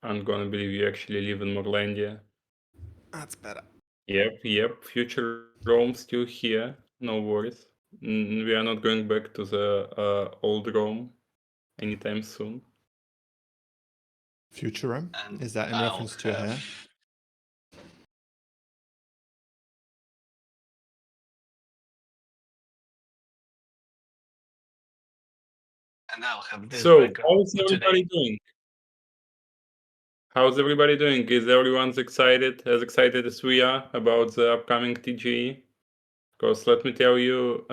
I'm gonna believe you actually live in Morlandia. That's better. Yep. Future Rome still here. No worries. We are not going back to the old Rome anytime soon. Future Rome? And Is that in I'll reference to your hair? And I'll have this So, background how's for everybody today. doing? How's everybody doing? Is everyone as excited as we are about the upcoming TGE? Because let me tell you,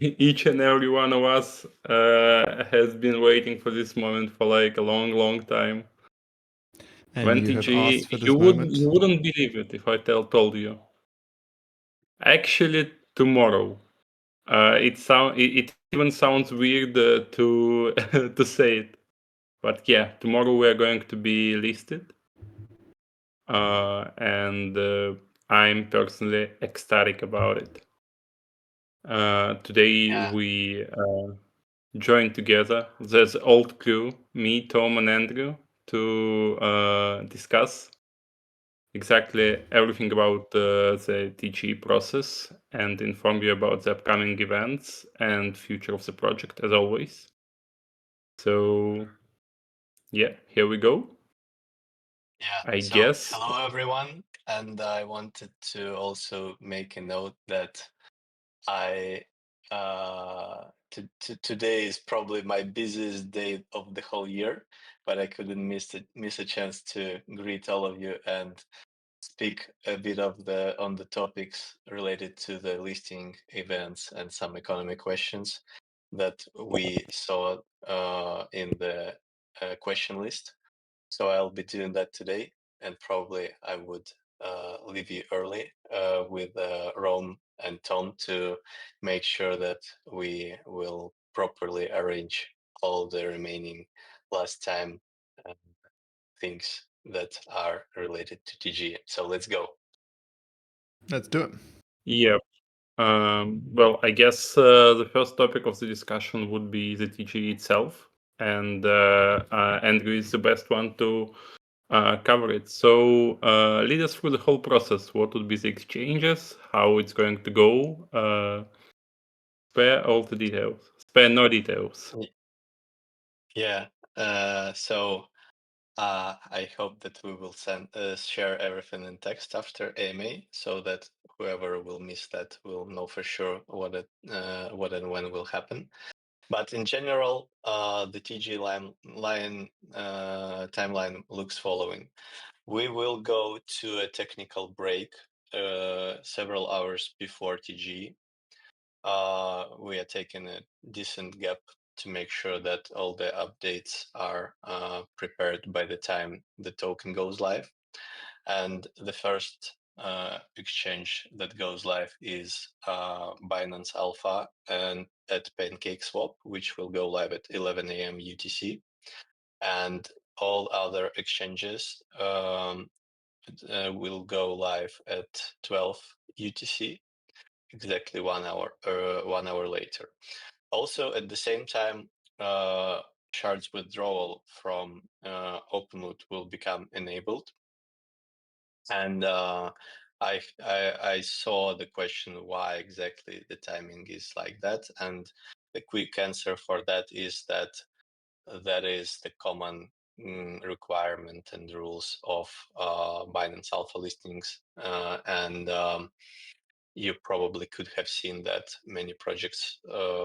each and every one of us has been waiting for this moment for like a long time. And When you have TGE, asked for this you moment? wouldn't believe it if I told you. Actually, tomorrow. It even sounds weird to to say it, but yeah, tomorrow we are going to be listed, and I'm personally ecstatic about it. Today we joined together. There's old crew, me, Tom, and Andrew, to discuss exactly everything about the TGE process and inform you about the upcoming events and future of the project, as always. So, yeah, here we go. Yeah. I guess. Hello, everyone. And I wanted to also make a note that I today is probably my busiest day of the whole year, but I couldn't miss a chance to greet all of you and speak a bit on the topics related to the listing events and some economic questions that we saw in the question list. So I'll be doing that today, and probably I would leave you early with Rome and Tom to make sure that we will properly arrange all the remaining last time things that are related to TG. So let's go. Let's do it. Yep. Well, I guess the first topic of the discussion would be the TGE itself, and Andrew is the best one to cover it. So lead us through the whole process. What would be the exchanges? How it's going to go? Spare all the details. Spare no details. Yeah. So I hope that we will share everything in text after AMA, so that whoever will miss that will know for sure what and when will happen. But in general, the TG timeline looks following. We will go to a technical break several hours before TG. We are taking a decent gap to make sure that all the updates are prepared by the time the token goes live. And the first exchange that goes live is Binance Alpha and at PancakeSwap, which will go live at 11 a.m. UTC. And all other exchanges will go live at 12 UTC, exactly 1 hour later. Also, at the same time, shards withdrawal from OpenLoot will become enabled. And I saw the question why exactly the timing is like that, and the quick answer for that is that that is the common requirement and rules of Binance Alpha listings, and you probably could have seen that many projects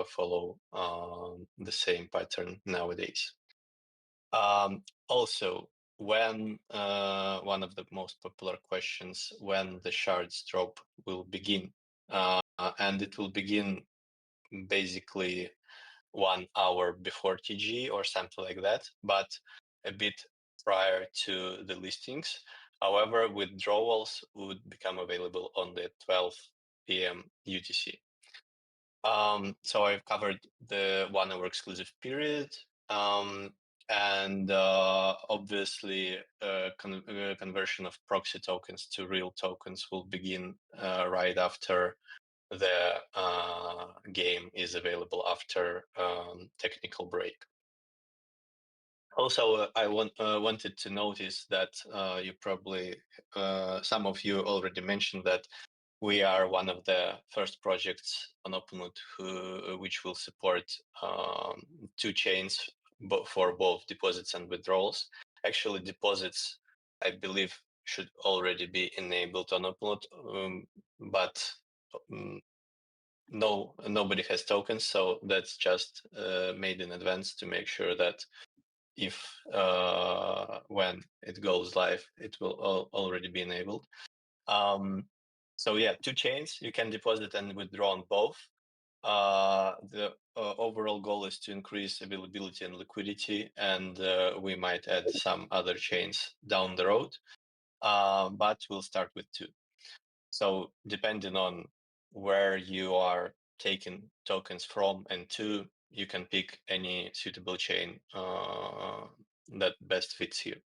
follow the same pattern nowadays. Also, when one of the most popular questions, when the shards drop will begin, and it will begin basically 1 hour before TG or something like that, but a bit prior to the listings. However, withdrawals would become available on the 12 p.m. UTC. So I've covered the 1 hour exclusive period. And obviously, conversion of proxy tokens to real tokens will begin right after the game is available after technical break. Also, I wanted to notice that you probably, some of you already mentioned that we are one of the first projects on OpenLoot which will support 2 chains for both deposits and withdrawals. Actually, deposits, I believe, should already be enabled on OpenLoot, but nobody has tokens, so that's just made in advance to make sure that if when it goes live, it will already be enabled. So yeah, 2 chains, you can deposit and withdraw on both. The overall goal is to increase availability and liquidity, and we might add some other chains down the road, but we'll start with 2. So depending on where you are taking tokens from and to, you can pick any suitable chain that best fits you.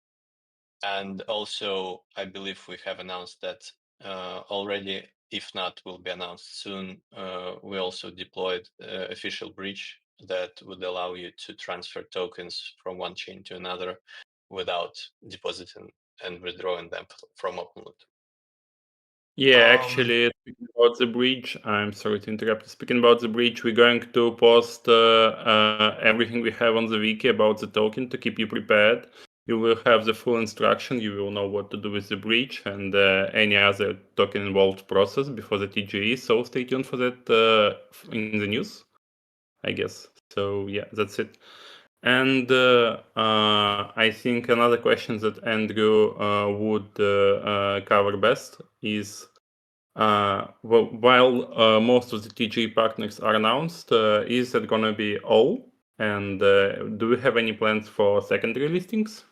And also, I believe we have announced that already, if not, will be announced soon. We also deployed official bridge that would allow you to transfer tokens from one chain to another without depositing and withdrawing them from OpenLoot. Yeah, actually, speaking about the bridge, I'm sorry to interrupt. Speaking about the bridge, we're going to post everything we have on the wiki about the token to keep you prepared. You will have the full instruction. You will know what to do with the bridge and any other token involved process before the TGE. So stay tuned for that in the news, I guess. So yeah, that's it. And I think another question that Andrew would cover best is while most of the TGE partners are announced, is that going to be all? And do we have any plans for secondary listings?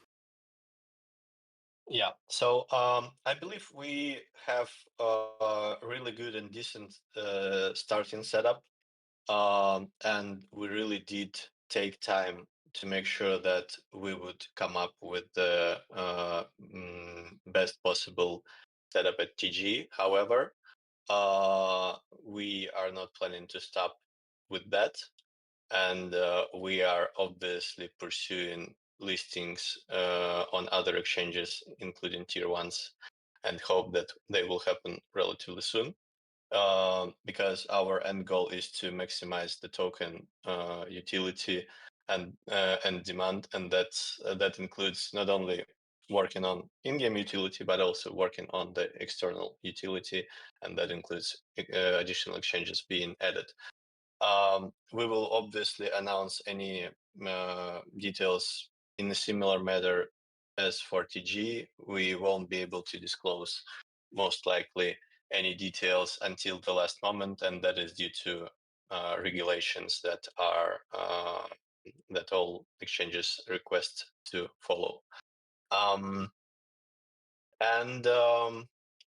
Yeah, so I believe we have a really good and decent starting setup. And we really did take time to make sure that we would come up with the best possible setup at TGE. However, we are not planning to stop with that. And we are obviously pursuing listings on other exchanges, including tier ones, and hope that they will happen relatively soon. Because our end goal is to maximize the token utility and demand, and that includes not only working on in-game utility but also working on the external utility, and that includes additional exchanges being added. We will obviously announce any details in a similar manner as for TG. We won't be able to disclose most likely any details until the last moment, and that is due to regulations that are that all exchanges request to follow.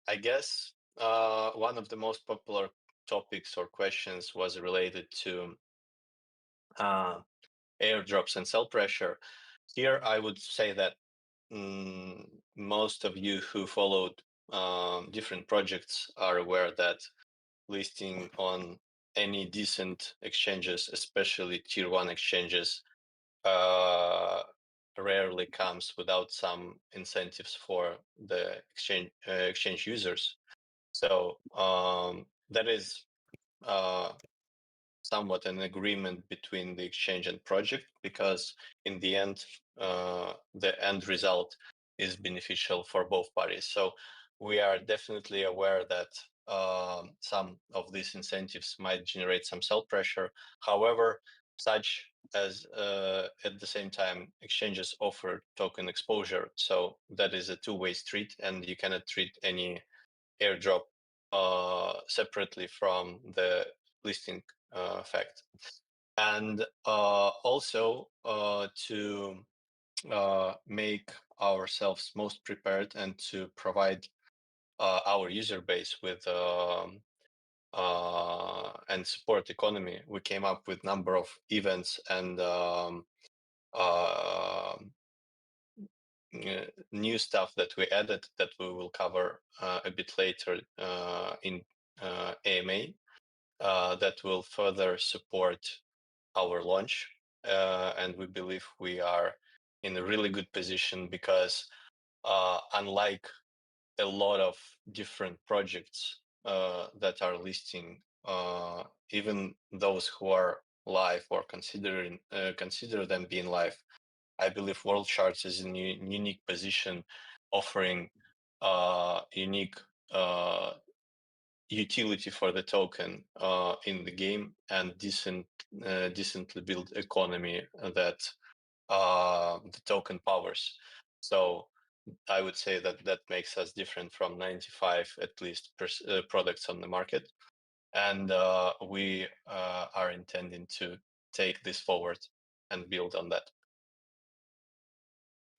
I guess one of the most popular topics or questions was related to airdrops and sell pressure. Here, I would say that most of you who followed different projects are aware that listing on any decent exchanges, especially tier one exchanges, rarely comes without some incentives for the exchange users. So that is somewhat an agreement between the exchange and project, because in the end, the end result is beneficial for both parties. So we are definitely aware that some of these incentives might generate some sell pressure. However, such as at the same time, exchanges offer token exposure. So that is a two-way street, and you cannot treat any airdrop separately from the listing fact. And also to make ourselves most prepared and to provide our user base with and support economy, we came up with number of events and new stuff that we added that we will cover a bit later in AMA that will further support our launch. And we believe we are in a really good position because unlike a lot of different projects that are listing, even those who are live or consider them being live, I believe World Charts is in a unique position, offering unique utility for the token in the game and decently built economy that the token powers. So I would say that makes us different from 95 at least products on the market, and we are intending to take this forward and build on that.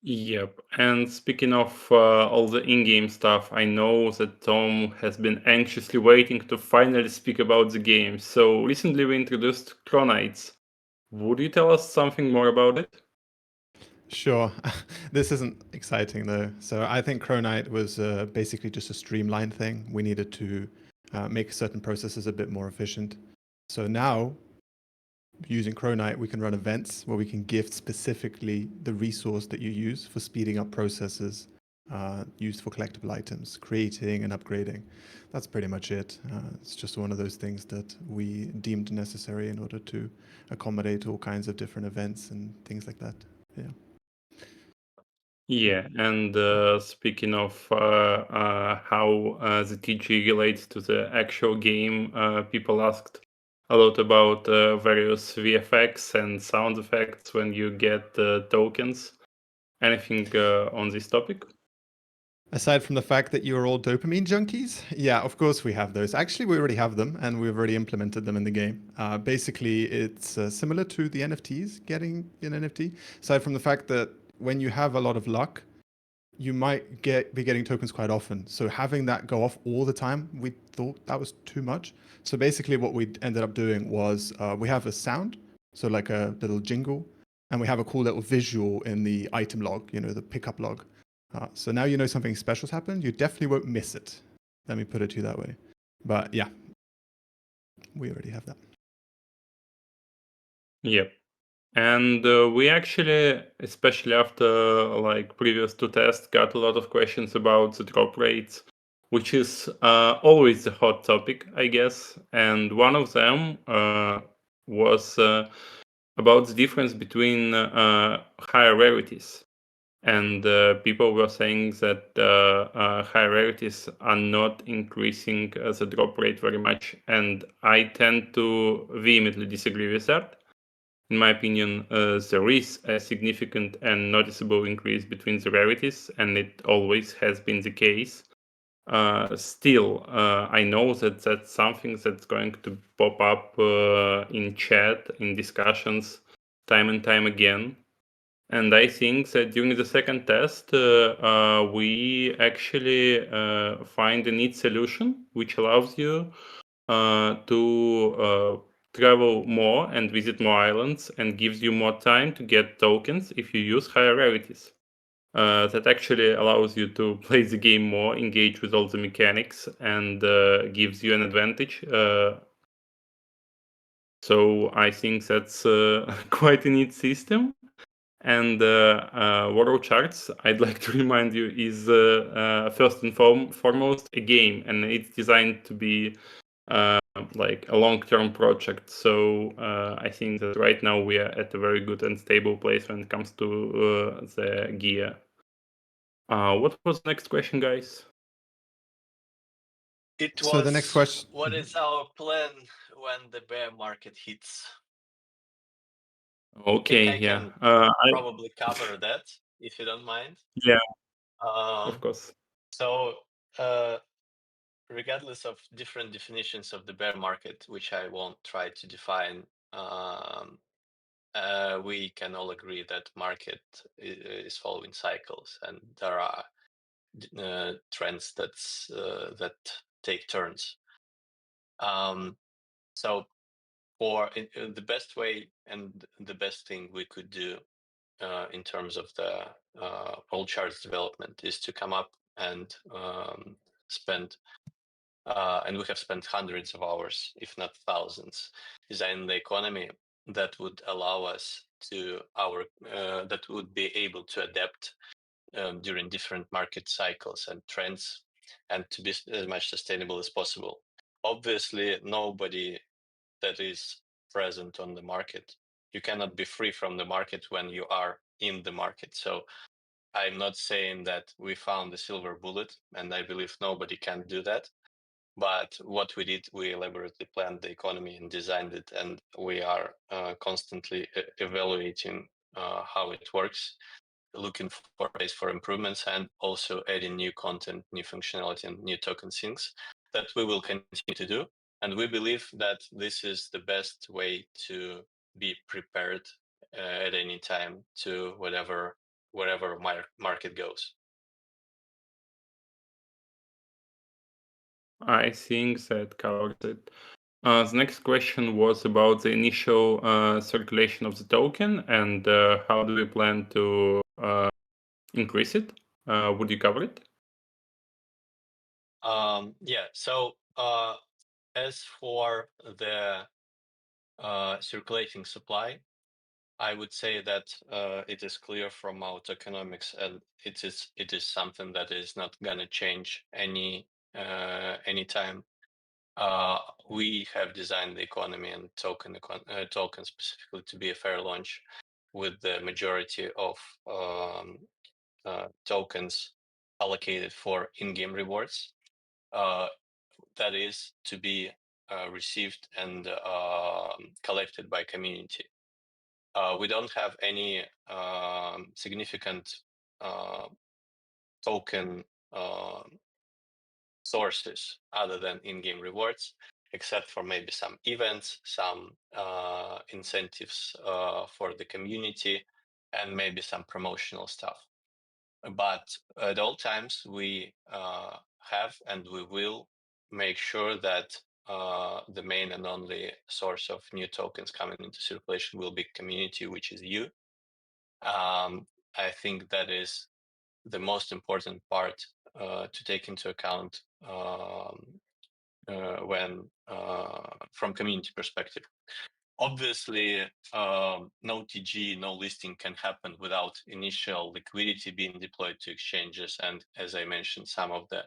Yep. And speaking of all the in-game stuff, I know that Tom has been anxiously waiting to finally speak about the game. So recently we introduced Chronites. Would you tell us something more about it? Sure. This isn't exciting though. So I think Chronite was basically just a streamlined thing. We needed to make certain processes a bit more efficient. So now, using Chronite, we can run events where we can gift specifically the resource that you use for speeding up processes used for collectible items, creating and upgrading. That's pretty much it. It's just one of those things that we deemed necessary in order to accommodate all kinds of different events and things like that. Yeah. Yeah, and speaking of how the TG relates to the actual game, people asked a lot about various VFX and sound effects when you get tokens. Anything on this topic? Aside from the fact that you're all dopamine junkies, yeah, of course we have those. Actually, we already have them, and we've already implemented them in the game. Basically, it's similar to the NFTs, getting an NFT. Aside from the fact that when you have a lot of luck, you might be getting tokens quite often. So having that go off all the time, we thought that was too much. So basically, what we ended up doing was we have a sound, so like a little jingle, and we have a cool little visual in the item log, the pickup log. So now you know something special's happened. You definitely won't miss it. Let me put it to you that way. But yeah, we already have that. Yep. And we actually, especially after like previous two tests, got a lot of questions about the drop rates, which is always a hot topic, I guess. And one of them was about the difference between higher rarities. And people were saying that higher rarities are not increasing the drop rate very much. And I tend to vehemently disagree with that. In my opinion, there is a significant and noticeable increase between the rarities, and it always has been the case. Still, I know that that's something that's going to pop up in chat, in discussions, time and time again. And I think that during the second test, we actually find a neat solution which allows you to travel more and visit more islands and gives you more time to get tokens if you use higher rarities. That actually allows you to play the game more, engage with all the mechanics, and gives you an advantage. So I think that's quite a neat system. And World Charts, I'd like to remind you, is first and foremost a game, and it's designed to be like a long-term project. So I think that right now we are at a very good and stable place when it comes to the gear. What was the next question, guys? It was, So the next question. what is our plan when the bear market hits? Okay, I yeah. can probably cover that if you don't mind. Yeah, of course. So regardless of different definitions of the bear market, which I won't try to define, we can all agree that market is following cycles, and there are trends that take turns. So for the best way and the best thing we could do in terms of the World Charts development is to come up and spend, and we have spent hundreds of hours, if not thousands, designing the economy that would allow us to our that would be able to adapt during different market cycles and trends, and to be as much sustainable as possible. Obviously, nobody that is present on the market, you cannot be free from the market when you are in the market. So I'm not saying that we found the silver bullet, and I believe nobody can do that. But what we did, we elaborately planned the economy and designed it, and we are constantly evaluating how it works, looking for ways for improvements, and also adding new content, new functionality, and new token things that we will continue to do. And we believe that this is the best way to be prepared at any time to wherever market goes. I think that covers it. The next question was about the initial circulation of the token and how do we plan to increase it? Would you cover it? Yeah, so as for the circulating supply, I would say that it is clear from our tokenomics, and it is something that is not going to change anytime. We have designed the economy and token specifically to be a fair launch, with the majority of tokens allocated for in-game rewards. That is to be received and collected by community. We don't have any significant token sources other than in-game rewards, except for maybe some events, some incentives for the community, and maybe some promotional stuff. But at all times, we have and we will make sure that the main and only source of new tokens coming into circulation will be community, which is you. I think that is the most important part to take into account when from community perspective. Obviously, no TG, no listing can happen without initial liquidity being deployed to exchanges. And as I mentioned, some of the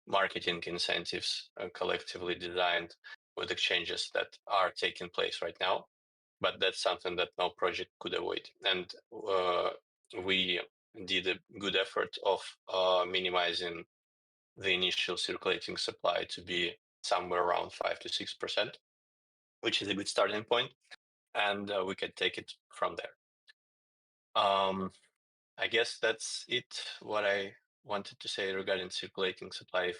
marketing incentives are collectively designed with exchanges that are taking place right now. But that's something that no project could avoid. And we did a good effort of minimizing the initial circulating supply to be somewhere around 5 to 6%, which is a good starting point. And we can take it from there. I guess that's it, what I wanted to say regarding circulating supply.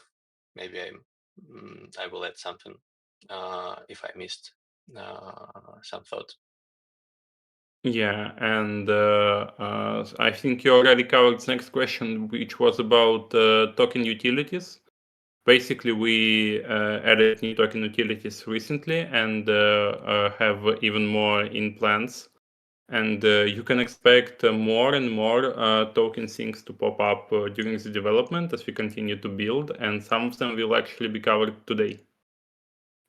Maybe I will add something if I missed some thought. Yeah, and I think you already covered the next question, which was about token utilities. Basically, we added new token utilities recently and have even more in plans. And you can expect more and more token things to pop up during the development as we continue to build, and some of them will actually be covered today.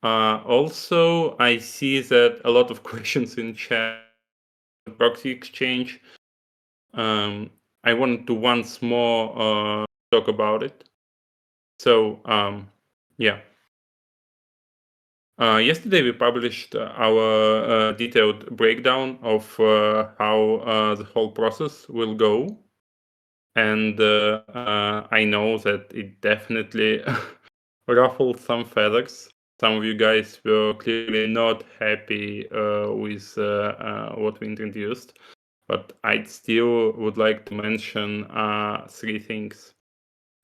Also, I see that a lot of questions in chat proxy exchange. I wanted to once more talk about it. So yeah. Yesterday we published our detailed breakdown of how the whole process will go. And I know that it definitely ruffled some feathers. Some of you guys were clearly not happy with what we introduced. But I still would like to mention three things.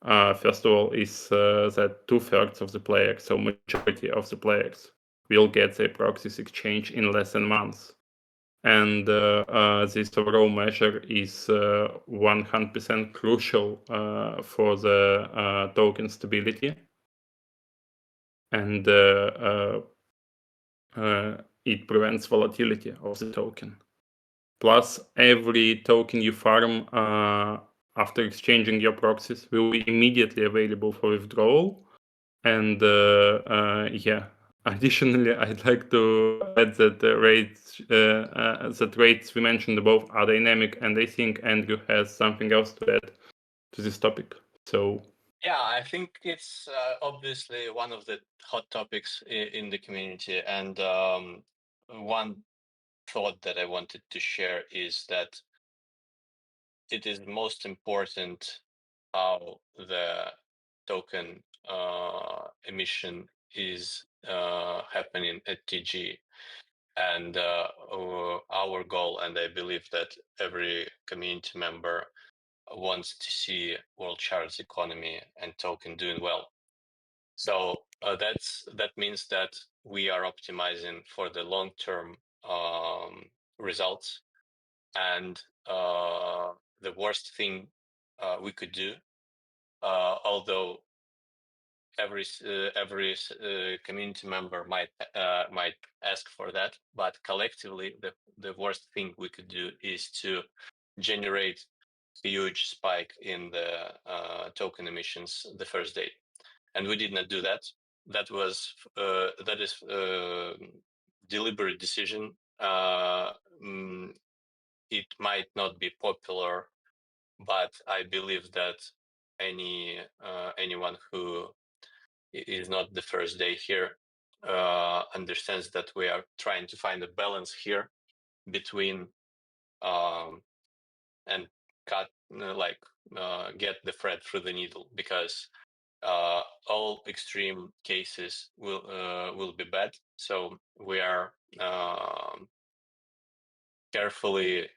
First of all, is that 2/3 of the players, so majority of the players, will get their proxies exchange in less than months. And this overall measure is 100% crucial for the token stability. And it prevents volatility of the token. Plus, every token you farm after exchanging your proxies will be immediately available for withdrawal. And yeah, Additionally, I'd like to add that the rates we mentioned above are dynamic, and I think Andrew has something else to add to this topic. So yeah, I think it's obviously one of the hot topics in the community, and one thought that I wanted to share is that it is most important how the token emission is happening at TG. And our goal, and I believe that every community member wants to see World Shards economy and token doing well. So that means that we are optimizing for the long-term results. And the worst thing we could do, although every community member might ask for that, but collectively the worst thing we could do is to generate a huge spike in the token emissions the first day, and we did not do that. That is deliberate decision. It might not be popular, but I believe that anyone who is not the first day here understands that we are trying to find a balance here between and cut get the thread through the needle, because all extreme cases will be bad. So we are carefully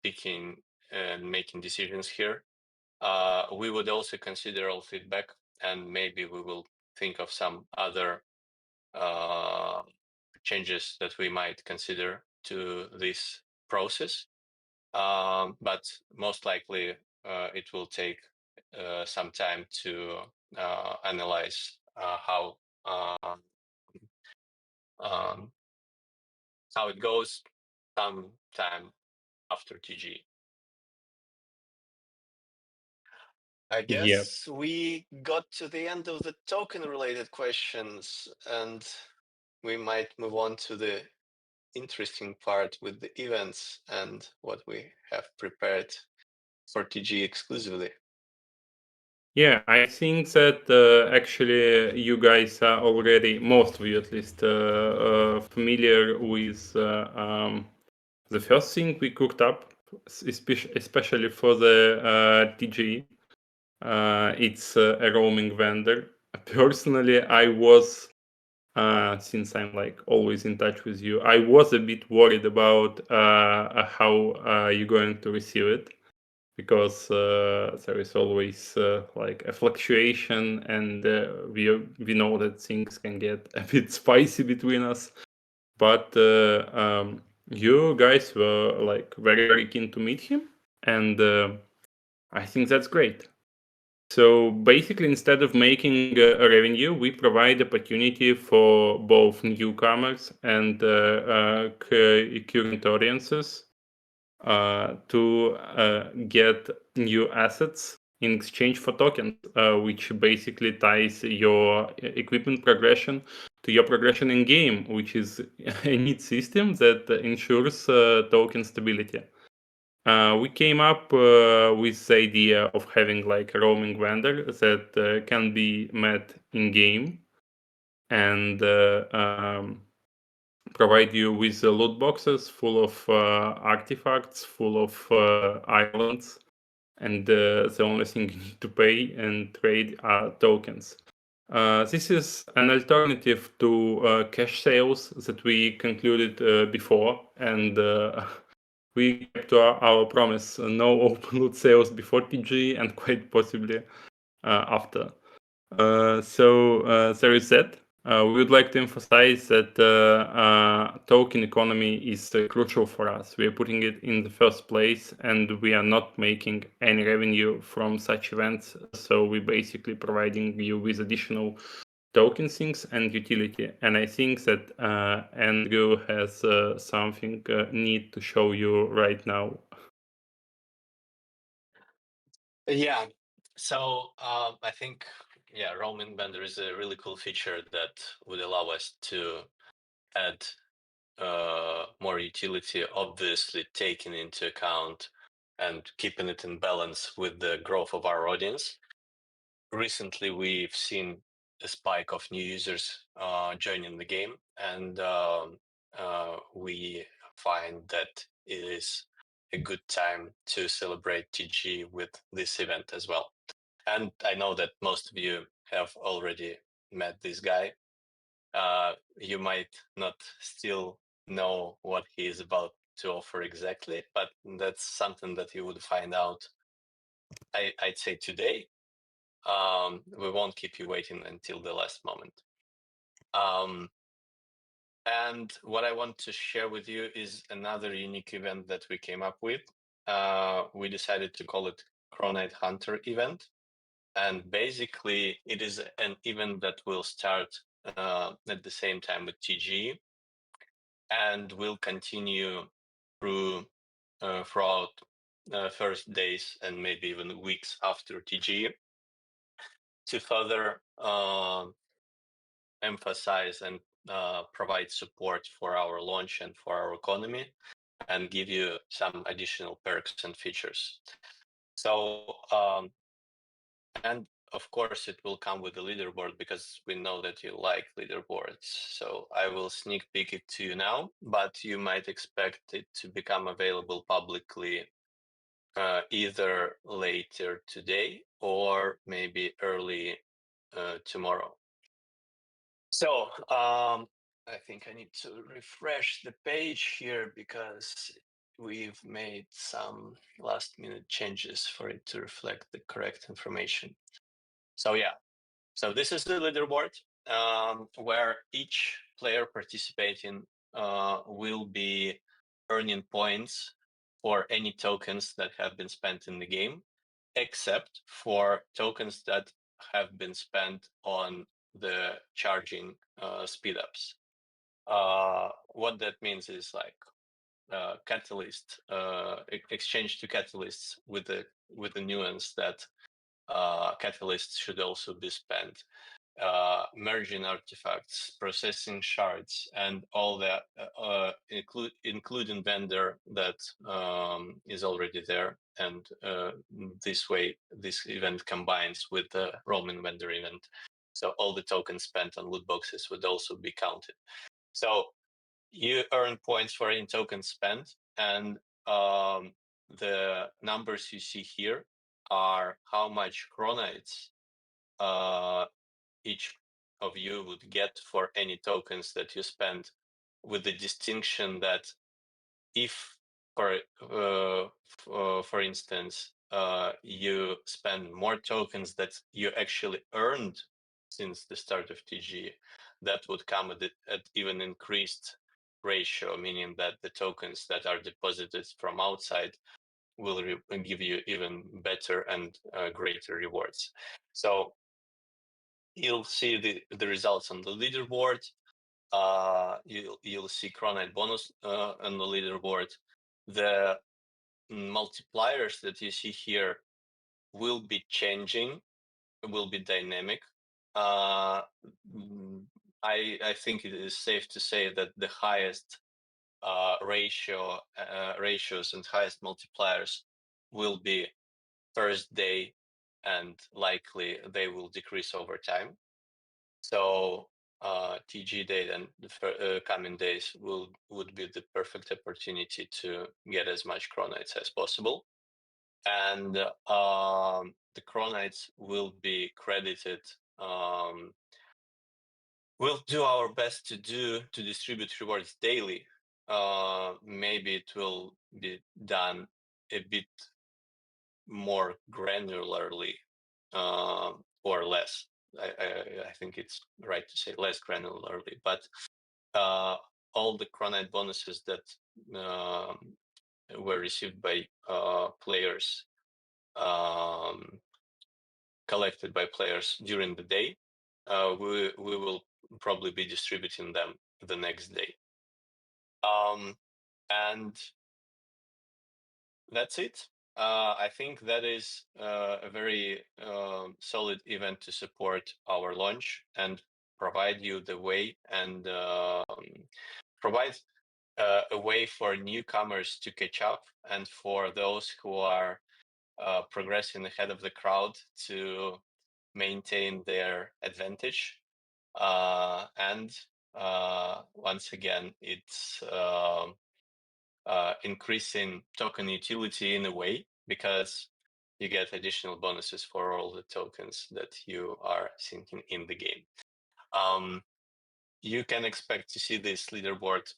picking and making decisions here. We would also consider all feedback, and maybe we will think of some other changes that we might consider to this process. But most likely it will take some time to analyze how it goes sometime after TG. I guess we got to the end of the token related questions, and we might move on to the interesting part with the events and what we have prepared for TG exclusively. yeah, I think that actually you guys are already, most of you at least, familiar with the first thing we cooked up, especially for the TG. It's a roaming vendor. Personally, I was, since I'm like always in touch with you, I was a bit worried about how you're going to receive it, because there is always like a fluctuation, and we know that things can get a bit spicy between us. But you guys were like very, very keen to meet him, and I think that's great. So basically, instead of making a revenue, we provide opportunity for both newcomers and current audiences to get new assets in exchange for tokens, which basically ties your equipment progression to your progression in game, which is a neat system that ensures token stability. We came up with the idea of having like a roaming vendor that can be met in game and provide you with loot boxes full of artifacts, full of islands, and the only thing you need to pay and trade are tokens. This is an alternative to cash sales that we concluded before, and we kept our promise: no open loot sales before TG, and quite possibly after. So there is that. We would like to emphasize that token economy is crucial for us. We are putting it in the first place, and we are not making any revenue from such events. So we're basically providing you with additional token things and utility. And I think that Andrew has something neat to show you right now. Yeah. So I think Yeah, roaming vendor is a really cool feature that would allow us to add more utility, obviously taking into account and keeping it in balance with the growth of our audience. Recently, we've seen a spike of new users joining the game, and we find that it is a good time to celebrate TG with this event as well. And I know that most of you have already met this guy. You might not still know what he is about to offer exactly, but that's something that you would find out, I'd say, today. We won't keep you waiting until the last moment. And what I want to share with you is another unique event that we came up with. We decided to call it Chronite Hunter event. And basically, it is an event that will start at the same time with TGE and will continue throughout first days and maybe even weeks after TGE to further emphasize and provide support for our launch and for our economy and give you some additional perks and features. So, and of course, it will come with the leaderboard because we know that you like leaderboards. So I will sneak peek it to you now, but you might expect it to become available publicly either later today or maybe early tomorrow. So I think I need to refresh the page here because we've made some last minute changes for it to reflect the correct information. So yeah, so this is the leaderboard where each player participating will be earning points for any tokens that have been spent in the game, except for tokens that have been spent on the charging speed ups. What that means is like catalyst exchange to catalysts with the nuance that catalysts should also be spent, merging artifacts, processing shards, and all that, including vendor that is already there. And this way, this event combines with the roaming vendor event. So all the tokens spent on loot boxes would also be counted. So you earn points for any token spent, and the numbers you see here are how much Chronites each of you would get for any tokens that you spend, with the distinction that if, for instance, you spend more tokens that you actually earned since the start of TG, that would come at even increased ratio, meaning that the tokens that are deposited from outside will give you even better and greater rewards. So you'll see the results on the leaderboard. You'll see Chronite bonus on the leaderboard. The multipliers that you see here will be changing, will be dynamic. I think it is safe to say that the highest ratios and highest multipliers will be first day, and likely they will decrease over time. So TG date and the coming days would be the perfect opportunity to get as much Chronites as possible. And the Chronites will be credited. We'll do our best to distribute rewards daily. Maybe it will be done a bit more granularly or less. I think it's right to say less granularly, but all the Chronite bonuses that were received by players, collected by players during the day, we will probably be distributing them the next day. And that's it. I think that is a very solid event to support our launch and provide you the way and provide a way for newcomers to catch up and for those who are progressing ahead of the crowd to maintain their advantage. And once again, it's increasing token utility in a way because you get additional bonuses for all the tokens that you are sinking in the game. You can expect to see this leaderboard,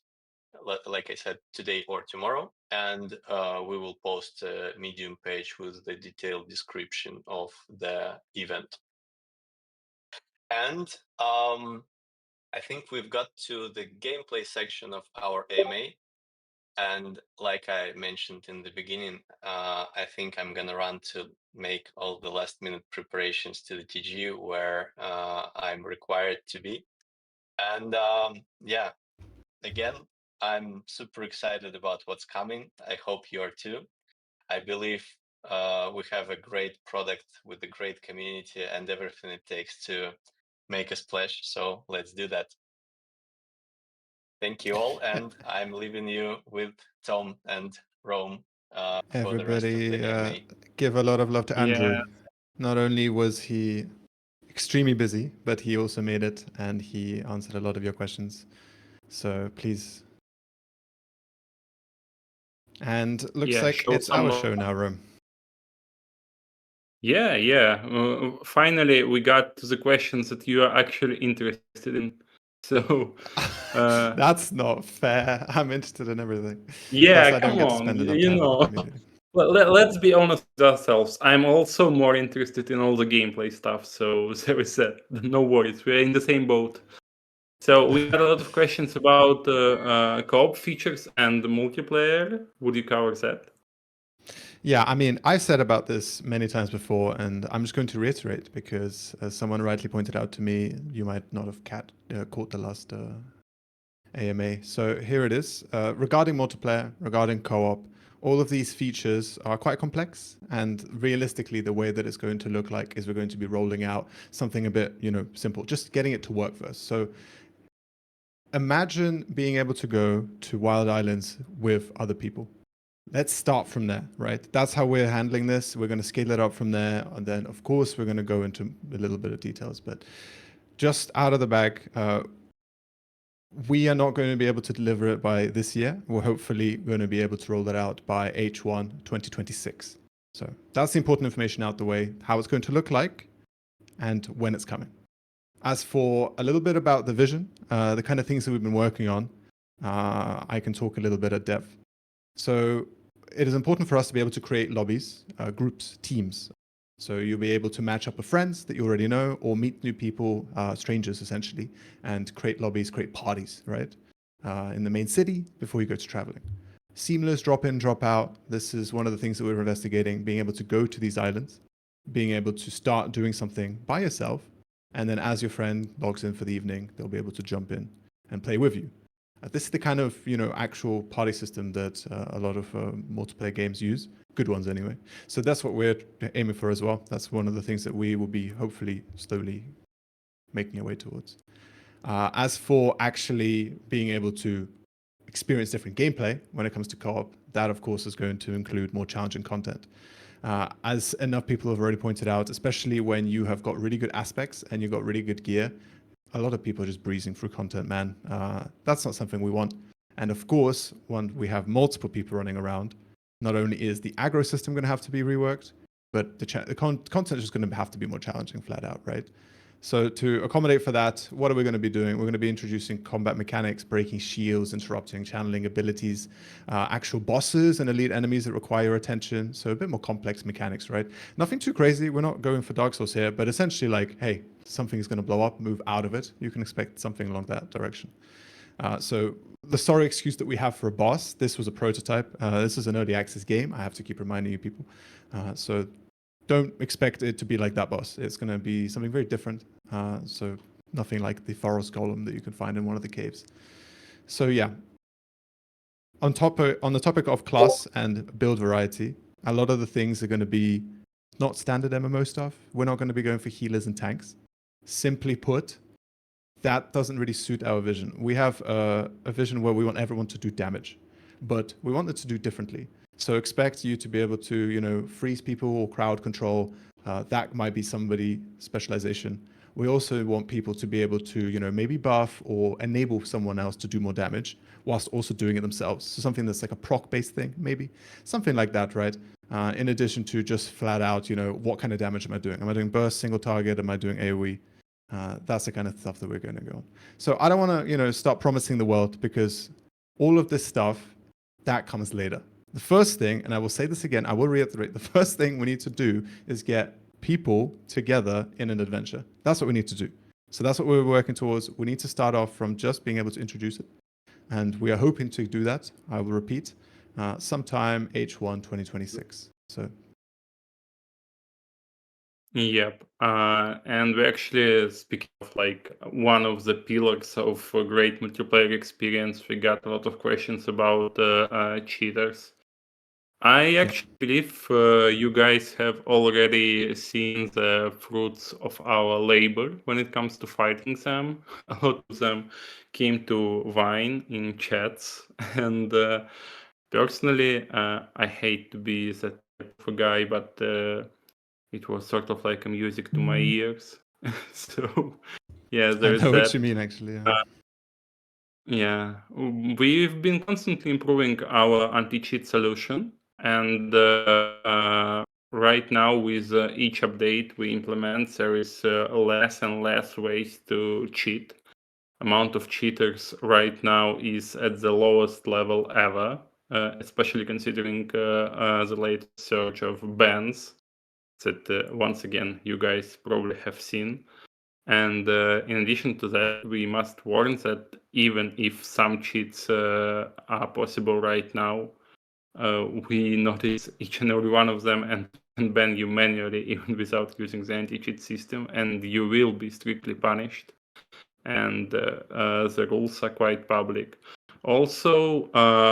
like I said, today or tomorrow, and we will post a Medium page with the detailed description of the event. And I think we've got to the gameplay section of our AMA. And like I mentioned in the beginning, I think I'm going to run to make all the last minute preparations to the TGE where I'm required to be. And yeah, again, I'm super excited about what's coming. I hope you are too. I believe we have a great product with a great community and everything it takes to make a splash. So let's do that. Thank you all, and I'm leaving you with Tom and Rome for the rest of Everybody the AMA. give a lot of love to Andrew. Yeah. Not only was he extremely busy, but he also made it and he answered a lot of your questions. So please. And looks like show it's some our love. show now, Rome. Yeah. Finally, we got to the questions that you are actually interested in. So that's not fair. I'm interested in everything. yeah, Plus, I don't come get to on, spend enough you time with the know. community. Let's be honest with ourselves. I'm also more interested in all the gameplay stuff. So there is that. No worries, we're in the same boat. So we had a lot of questions about co-op features and the multiplayer. Would you cover that? Yeah, I mean, I've said about this many times before, and I'm just going to reiterate because, as someone rightly pointed out to me, you might not have caught the last AMA. So here it is. Regarding multiplayer, regarding co-op, all of these features are quite complex, and realistically, the way that it's going to look like is we're going to be rolling out something a bit, simple, just getting it to work first. So imagine being able to go to Wild Islands with other people. Let's start from there, right? That's how we're handling this. We're going to scale it up from there. And then, of course, we're going to go into a little bit of details. But just out of the bag, we are not going to be able to deliver it by this year. We're hopefully going to be able to roll it out by H1 2026. So that's the important information out the way, how it's going to look like and when it's coming. As for a little bit about the vision, the kind of things that we've been working on, I can talk a little bit at depth. So it is important for us to be able to create lobbies, groups, teams. So you'll be able to match up with friends that you already know or meet new people, strangers essentially, and create lobbies, create parties, right? In the main city before you go to traveling. Seamless drop in, drop out. This is one of the things that we're investigating, being able to go to these islands, being able to start doing something by yourself. And then as your friend logs in for the evening, they'll be able to jump in and play with you. This is the kind of actual party system that a lot of multiplayer games use, good ones anyway. So that's what we're aiming for as well. That's one of the things that we will be hopefully slowly making our way towards. As for actually being able to experience different gameplay when it comes to co-op, that of course is going to include more challenging content. As enough people have already pointed out, especially when you have got really good aspects and you've got really good gear, a lot of people are just breezing through content, man. That's not something we want. And of course, when we have multiple people running around, not only is the aggro system going to have to be reworked, but the content is just going to have to be more challenging flat out, right? So to accommodate for that, what are we going to be doing? We're going to be introducing combat mechanics, breaking shields, interrupting, channeling abilities, actual bosses and elite enemies that require attention. So a bit more complex mechanics, right? Nothing too crazy. We're not going for Dark Souls here, but essentially like, hey, something is going to blow up, move out of it. You can expect something along that direction. So the sorry excuse that we have for a boss, this was a prototype. This is an early access game. I have to keep reminding you people. So don't expect it to be like that boss. It's going to be something very different. So nothing like the forest golem that you can find in one of the caves. So yeah, on the topic of class and build variety, A lot of the things are going to be not standard MMO stuff. We're not going to be going for healers and tanks. Simply put, that doesn't really suit our vision. We have a vision where we want everyone to do damage, but we want it to do differently. So expect you to be able to, you know, freeze people or crowd control. That might be somebody specialization. We also want people to be able to, you know, maybe buff or enable someone else to do more damage whilst also doing it themselves. So something that's like a proc-based thing, maybe something like that, right? In addition to just flat out, you know, what kind of damage am I doing? Am I doing burst, single target? Am I doing AoE? That's the kind of stuff that we're going to go on. So I don't want to, you know, start promising the world, because all of this stuff, that comes later. The first thing, and I will say this again, I will reiterate, the first thing we need to do is get people together in an adventure. That's what we need to do. So that's what we're working towards. We need to start off from just being able to introduce it. And we are hoping to do that, I will repeat, sometime H1 2026. So Yep. And we actually, speaking of like one of the pillars of a great multiplayer experience, we got a lot of questions about cheaters. I actually believe you guys have already seen the fruits of our labor when it comes to fighting them. A lot of them came to Vine in chats, and personally, I hate to be that type of a guy, but it was sort of like a music to my ears. So yeah, I there's know that. what you mean, actually. Yeah, we've been constantly improving our anti-cheat solution, and right now with each update we implement, there is less and less ways to cheat. Amount of cheaters right now is at the lowest level ever, especially considering the latest surge of bans that once again you guys probably have seen. And in addition to that, we must warn that even if some cheats are possible right now, we notice each and every one of them and can ban you manually even without using the anti-cheat system, and you will be strictly punished. And the rules are quite public. Also,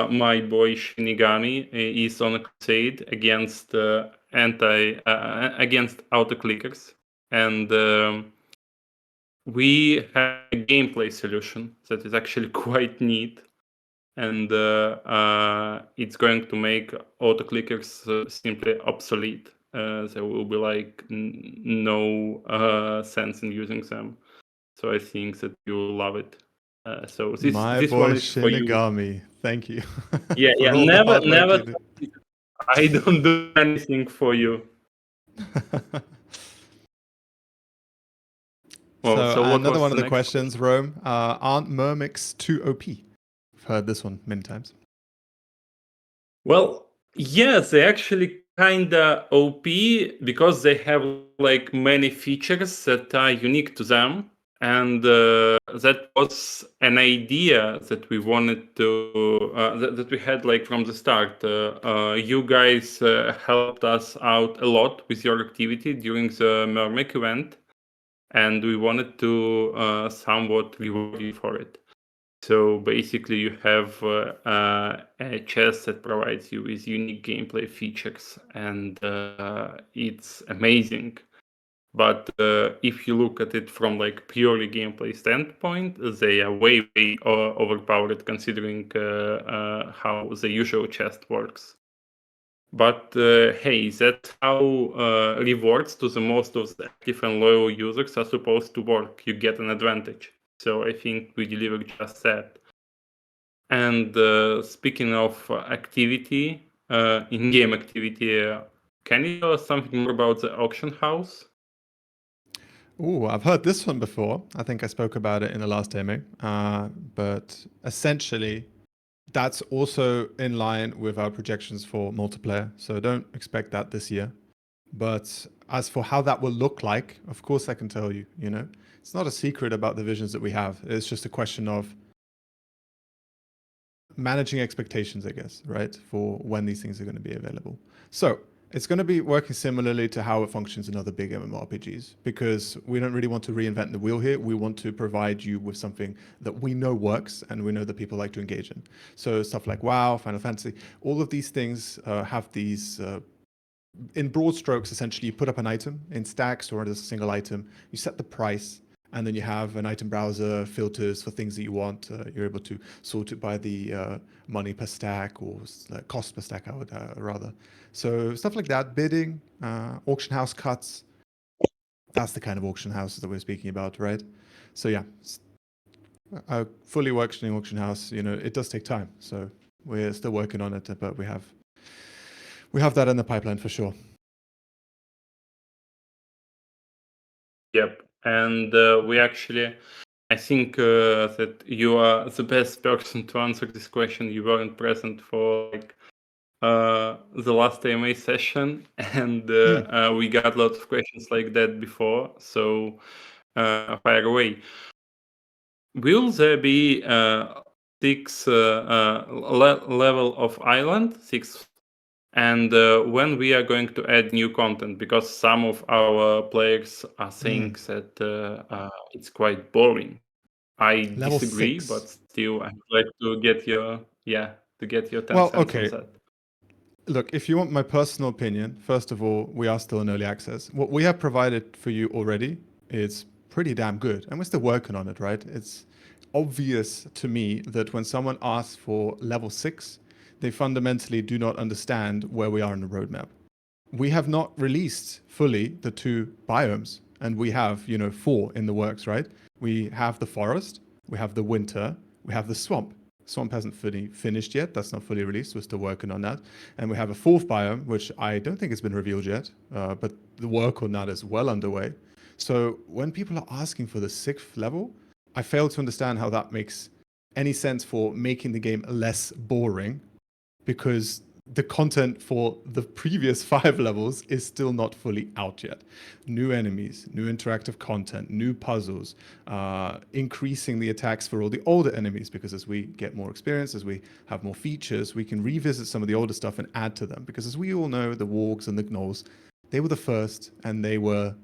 my boy Shinigami is on a crusade against against autoclickers, and we have a gameplay solution that is actually quite neat, and it's going to make autoclickers simply obsolete. There will be like no sense in using them. So I think that you'll love it. So this My this boy one is for you. Shinigami. Thank you. Yeah, for yeah. all the hard work Never. you do. I don't do anything for you. Well, So what another was one of the next questions, Rome, aren't Mermix too OP? I've heard this one many times. Well, yes, they actually kinda OP because they have like many features that are unique to them, and that was an idea that we wanted to that we had like from the start. You guys helped us out a lot with your activity during the Mermic event, and we wanted to somewhat reward you for it. So basically, you have a chest that provides you with unique gameplay features, and it's amazing. But if you look at it from like purely gameplay standpoint, they are way overpowered considering how the usual chest works. But hey, that's how rewards to the most of the active and loyal users are supposed to work. You get an advantage. So I think we delivered just that. And speaking of activity, in-game activity, can you tell us something more about the auction house? Oh, I've heard this one before. I think I spoke about it in the last demo. But essentially, that's also in line with our projections for multiplayer. So don't expect that this year. But as for how that will look like, of course I can tell you, you know, it's not a secret about the visions that we have. It's just a question of managing expectations, I guess, right? For when these things are going to be available. So it's going to be working similarly to how it functions in other big MMORPGs, because we don't really want to reinvent the wheel here. We want to provide you with something that we know works and we know that people like to engage in. So stuff like WoW, Final Fantasy, all of these things have these in broad strokes, essentially, you put up an item in stacks or as a single item, you set the price, and then you have an item browser, filters for things that you want. You're able to sort it by the money per stack or cost per stack, I would rather. So stuff like that, bidding, auction house cuts, that's the kind of auction houses that we're speaking about, right? So yeah, fully functioning auction house, it does take time. So we're still working on it, but we have that in the pipeline for sure. Yep. And we actually, I think that you are the best person to answer this question. You weren't present for the last AMA session, and we got lots of questions like that before. So fire away. Will there be 6 level of island, 6? And when we are going to add new content, because some of our players are saying that it's quite boring. I Level disagree, 6. but still, I'd like to get your 10 Well, cents okay. on that. Look, if you want my personal opinion, first of all, we are still in early access. What we have provided for you already is pretty damn good, and we're still working on it, right? It's obvious to me that when someone asks for level 6, they fundamentally do not understand where we are in the roadmap. We have not released fully the 2 biomes, and we have, 4 in the works, right? We have the forest, we have the winter, we have the swamp. Swamp hasn't fully finished yet. That's not fully released. We're still working on that. And we have a 4th biome, which I don't think has been revealed yet, but the work on that is well underway. So when people are asking for the 6th level, I fail to understand how that makes any sense for making the game less boring, because the content for the previous 5 levels is still not fully out yet. New enemies, new interactive content, new puzzles, increasing the attacks for all the older enemies, because as we get more experience, as we have more features, we can revisit some of the older stuff and add to them. Because as we all know, the wargs and the gnolls, they were the first and they were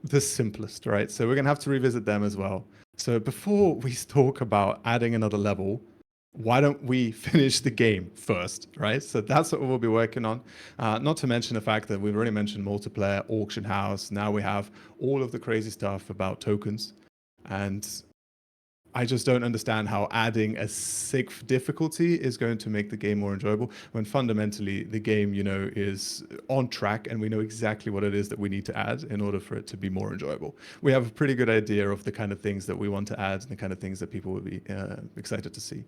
the simplest, right? So we're going to have to revisit them as well. So before we talk about adding another level, why don't we finish the game first, right? So that's what we'll be working on. Not to mention the fact that we've already mentioned multiplayer, auction house. Now we have all of the crazy stuff about tokens. And I just don't understand how adding a 6th difficulty is going to make the game more enjoyable, when fundamentally the game, is on track and we know exactly what it is that we need to add in order for it to be more enjoyable. We have a pretty good idea of the kind of things that we want to add and the kind of things that people will be excited to see.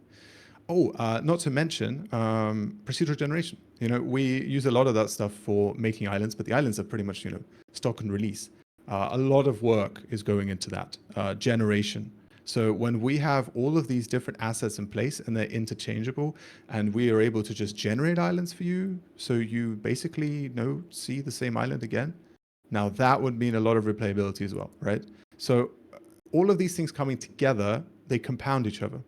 Oh, not to mention procedural generation. We use a lot of that stuff for making islands, but the islands are pretty much, stock and release. A lot of work is going into that generation. So when we have all of these different assets in place and they're interchangeable, and we are able to just generate islands for you, so you basically see the same island again. Now that would mean a lot of replayability as well, right? So all of these things coming together, they compound each other.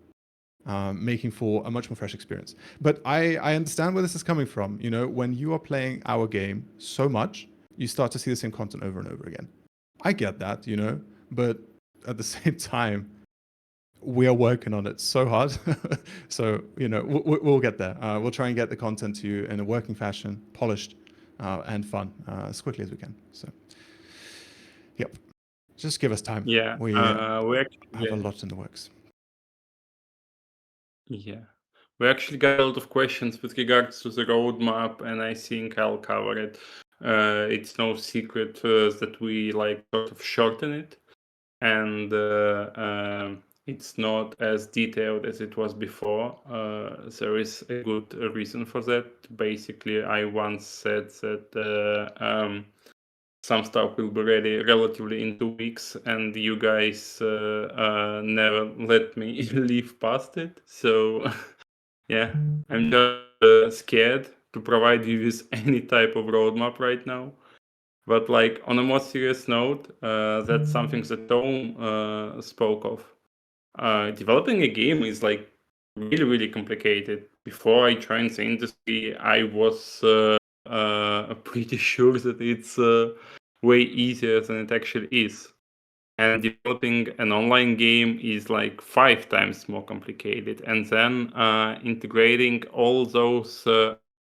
Making for a much more fresh experience. But I understand where this is coming from. When you are playing our game so much, you start to see the same content over and over again. I get that, but at the same time, we are working on it so hard. So, we'll get there. We'll try and get the content to you in a working fashion, polished and fun as quickly as we can. So, yep. Just give us time. Yeah, We have a lot in the works. Yeah, we actually got a lot of questions with regards to the roadmap, and I think I'll cover it. It's no secret that we sort of shorten it, and it's not as detailed as it was before. There is a good reason for that. Basically, I once said that some stuff will be ready relatively in 2 weeks, and you guys never let me leave past it. So yeah, I'm just scared to provide you with any type of roadmap right now. But on a more serious note, that's something that Tom spoke of. Developing a game is really, really complicated. Before I joined the industry, I was pretty sure that it's way easier than it actually is. And developing an online game is 5 times more complicated. And then integrating all those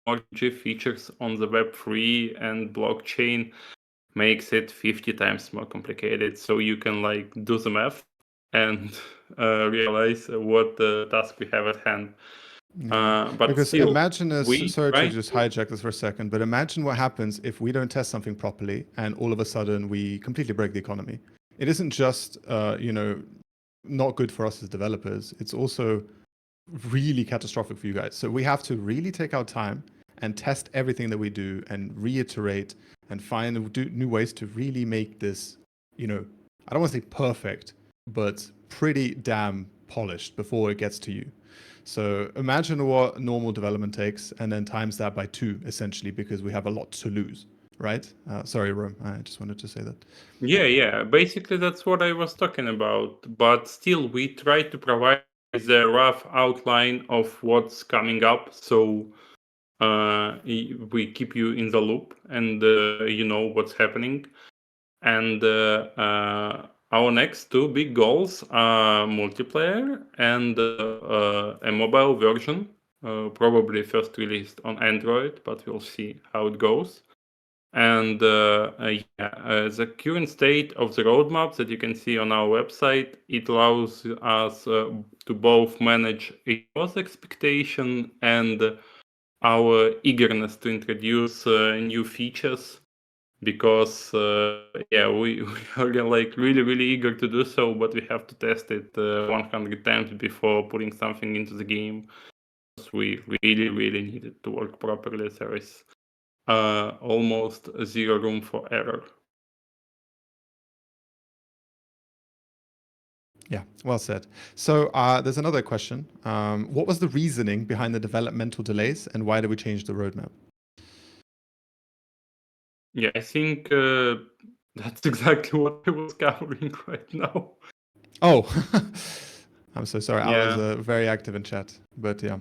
technology features on the Web3 and blockchain makes it 50 times more complicated. So you can like do the math and realize what task we have at hand. But Because still, imagine us, we sorry to try just hijack this for a second, but imagine what happens if we don't test something properly and all of a sudden we completely break the economy. It isn't just, not good for us as developers. It's also really catastrophic for you guys. So we have to really take our time and test everything that we do and reiterate and find new ways to really make this, I don't want to say perfect, but pretty damn polished before it gets to you. So imagine what normal development takes and then times that by 2, essentially, because we have a lot to lose, right? Sorry, Rome, I just wanted to say that. Yeah. Basically, that's what I was talking about. But still, we try to provide the rough outline of what's coming up. So we keep you in the loop and you know what's happening. And our next 2 big goals are multiplayer and a mobile version, probably first released on Android, but we'll see how it goes. And the current state of the roadmap that you can see on our website, it allows us to both manage user expectation and our eagerness to introduce new features, because we are like really eager to do so, but we have to test it 100 times before putting something into the game. We really need it to work properly. There is almost zero room for error. Yeah, well said. So there's another question. What was the reasoning behind the developmental delays and why did we change the roadmap? Yeah, I think that's exactly what I was covering right now. Oh, I'm so sorry. I was Yeah. very active in chat, but yeah.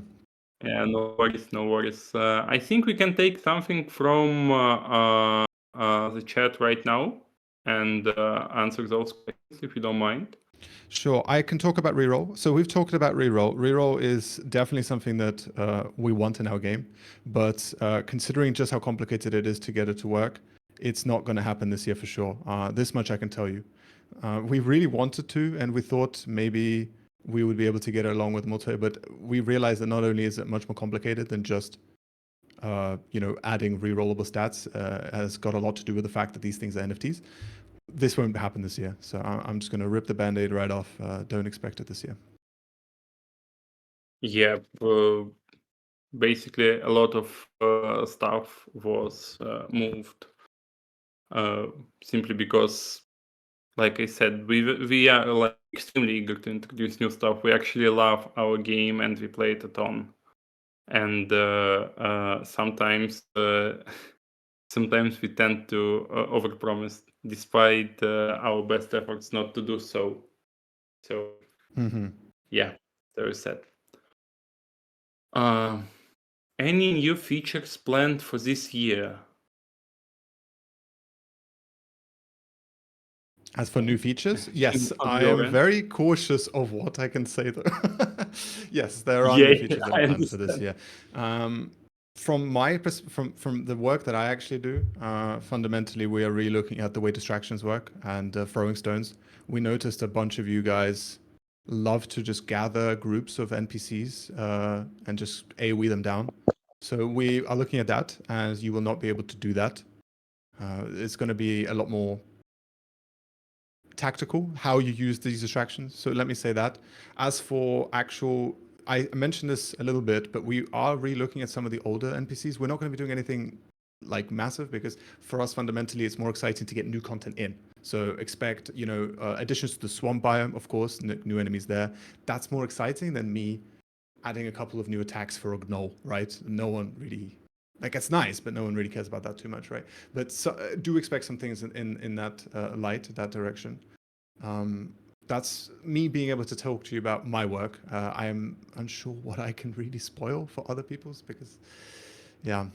Yeah, no worries. I think we can take something from the chat right now and answer those questions if you don't mind. Sure, I can talk about reroll. So we've talked about reroll. Reroll is definitely something that we want in our game, but considering just how complicated it is to get it to work, it's not going to happen this year for sure. This much I can tell you. We really wanted to, and we thought maybe we would be able to get it along with multiplayer, but we realized that not only is it much more complicated than just adding rerollable stats, has got a lot to do with the fact that these things are NFTs. This won't happen this year, so I'm just going to rip the band-aid right off. Don't expect it this year. Yeah, basically a lot of stuff was moved simply because, like I said, we are like extremely eager to introduce new stuff. We actually love our game and we play it a ton. And sometimes we tend to overpromise despite our best efforts not to do so. So yeah, there is that. Any new features planned for this year? As for new features, yes, On I your am end? very cautious of what I can say though. Yes, there are Yeah, new features that I are planned for this understand. year. From my from the work that I actually do, fundamentally we are really looking at the way distractions work and throwing stones. We noticed a bunch of you guys love to just gather groups of NPCs and just AoE them down. So we are looking at that, as you will not be able to do that. It's going to be a lot more tactical how you use these distractions. So let me say that. As for actual, I mentioned this a little bit, but we are re-looking at some of the older NPCs. We're not going to be doing anything like massive because for us fundamentally it's more exciting to get new content in. So expect additions to the swamp biome, of course, new enemies there. That's more exciting than me adding a couple of new attacks for a gnoll, right? No one really, like, it's nice, but no one really cares about that too much, right? But do expect some things in that light, that direction. That's me being able to talk to you about my work. I am unsure what I can really spoil for other people's because, yeah.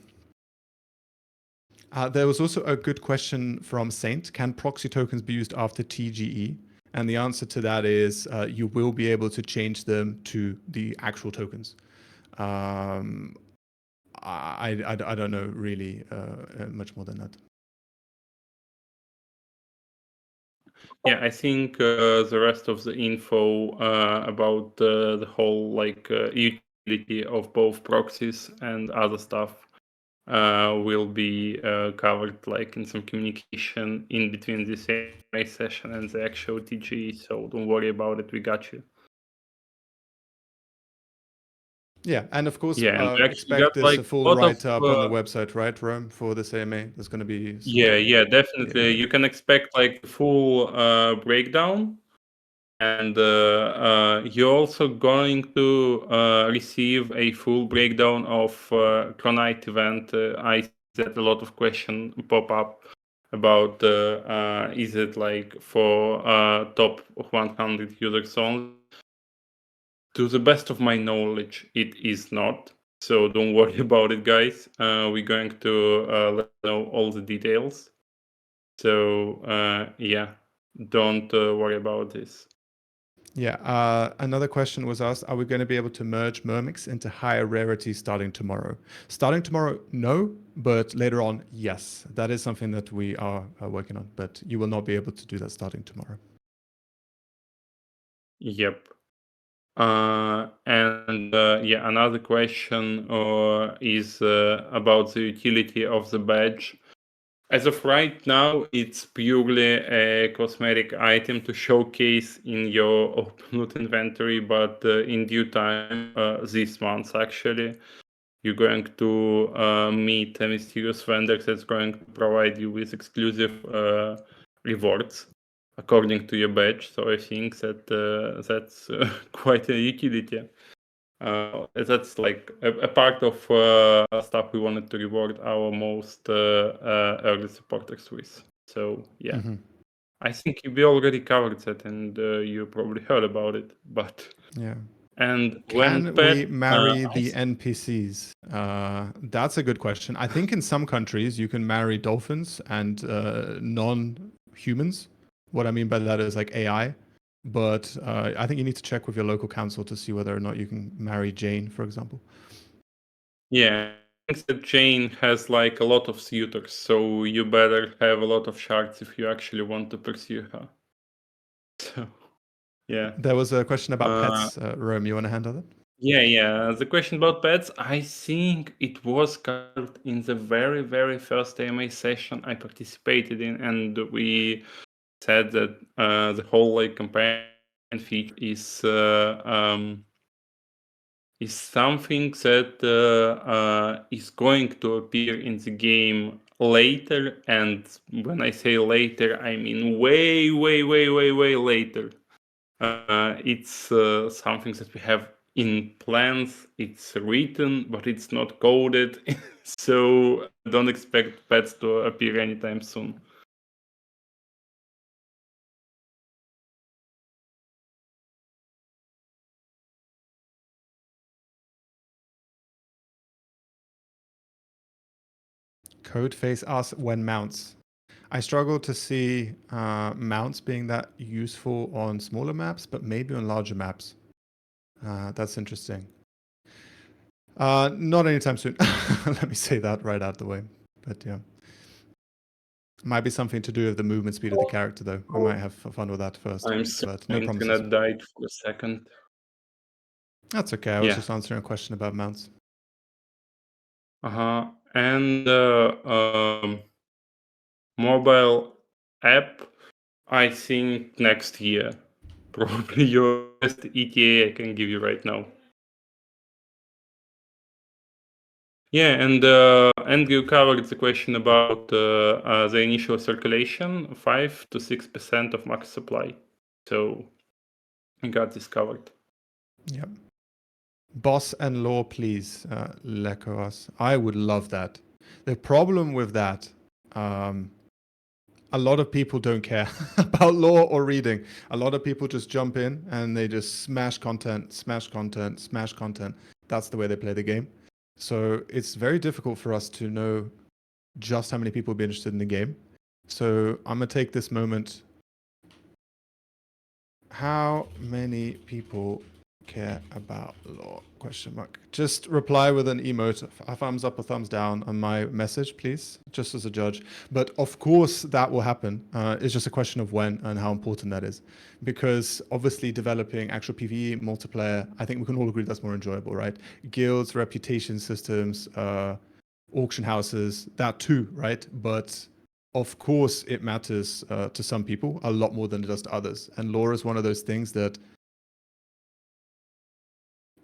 There was also a good question from Saint. Can proxy tokens be used after TGE? And the answer to that is you will be able to change them to the actual tokens. I don't know really much more than that. Yeah, I think the rest of the info about the whole like utility of both proxies and other stuff will be covered like in some communication in between this AMA session and the actual TGE. So don't worry about it. We got you. Yeah, and of course, Yeah, and we actually expect got this like a a full lot of write-up on the website, right, Rome, for this AMA? There's going to be some, yeah, definitely. You can expect like the full breakdown, and you're also going to receive a full breakdown of Chronite event. I see that a lot of questions pop up about is it like for top 100 users only? To the best of my knowledge, it is not. So don't worry about it, guys. We're going to let you know all the details. So yeah, don't worry about this. Yeah, another question was asked, are we going to be able to merge Myrmix into higher rarity starting tomorrow? Starting tomorrow, no, but later on, yes. That is something that we are working on, but you will not be able to do that starting tomorrow. Yep. And yeah, another question is about the utility of the badge. As of right now, it's purely a cosmetic item to showcase in your open loot inventory, but in due time, this month actually, you're going to meet a mysterious vendor that's going to provide you with exclusive rewards according to your badge. So I think that that's quite a utility. That's like a part of stuff we wanted to reward our most early supporters with. So yeah, I think we already covered that, and you probably heard about it. But yeah, and when can pet, we marry the NPCs? That's a good question. I think in some countries you can marry dolphins and non-humans. What I mean by that is like AI. But I think you need to check with your local council to see whether or not you can marry Jane, for example. Yeah, I think that Jane has like a lot of suitors, so you better have a lot of shards if you actually want to pursue her. So yeah. There was a question about pets. Rome, you want to handle that? Yeah. The question about pets, I think it was covered in the very, very first AMA session I participated in, and we said that the whole like companion feature is something that is going to appear in the game later. And when I say later, I mean way later. It's something that we have in plans. It's written, but it's not coded. So don't expect pets to appear anytime soon. Codeface asks when mounts. I struggle to see mounts being that useful on smaller maps, but maybe on larger maps. That's interesting. Not anytime soon. Let me say that right out the way. But yeah. Might be something to do with the movement speed of the character, though. We might have fun with that first. I'm sorry, but no my promises. internet died for a second. That's okay. I was just answering a question about mounts. And mobile app, I think next year. Probably your best ETA I can give you right now. Yeah, and Andrew covered the question about the initial circulation, 5 to 6% of max supply. So I got this covered. Yep. Boss and law, please, Lekoas. I would love that. The problem with that, a lot of people don't care about law or reading. A lot of people just jump in and they just smash content, smash content, smash content. That's the way they play the game. So it's very difficult for us to know just how many people will be interested in the game. So I'm going to take this moment. How many people care about law? Question mark. Just reply with an emote, a thumbs up or thumbs down on my message, please, just as a judge. But of course that will happen. It's just a question of when and how important that is. Because obviously developing actual PvE multiplayer, I think we can all agree that's more enjoyable, right? Guilds, reputation systems, auction houses, that too, right? But of course it matters to some people a lot more than it does to others. And lore is one of those things that